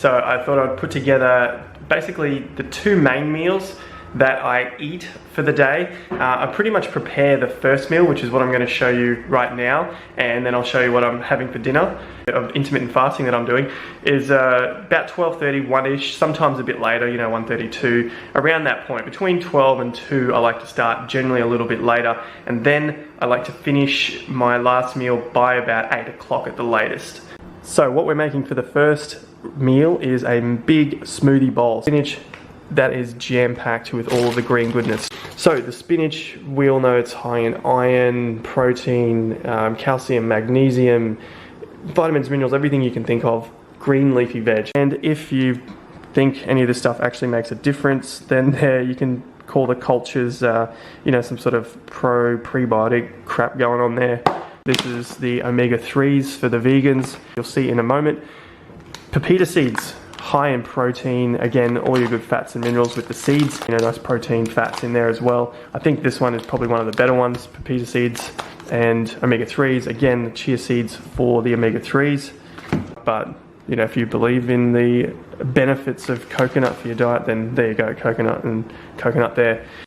So I thought I'd put together basically the 2 main meals that I eat for the day. I pretty much prepare the first meal, which is what I'm going to show you right now, and then I'll show you what I'm having for dinner. Of intermittent fasting that I'm doing is about 12:30, 1-ish, sometimes a bit later, you know, 1:32, around that point. Between 12 and 2 I like to start, generally a little bit later, and then I like to finish my last meal by about 8 o'clock at the latest. So what we're making for the first meal is a big smoothie bowl. Spinach that is jam-packed with all of the green goodness. So the spinach, we all know it's high in iron, protein, calcium, magnesium, vitamins, minerals, everything you can think of, green leafy veg. And if you think any of this stuff actually makes a difference, then there you can call the cultures, you know, some sort of prebiotic crap going on there. This is the omega-3s for the vegans. You'll see in a moment. Pepita seeds, high in protein, again, all your good fats and minerals with the seeds. You know, nice protein fats in there as well. I think this one is probably one of the better ones, pepita seeds and omega-3s. Again, the chia seeds for the omega-3s. But, you know, if you believe in the benefits of coconut for your diet, then there you go, coconut and coconut there.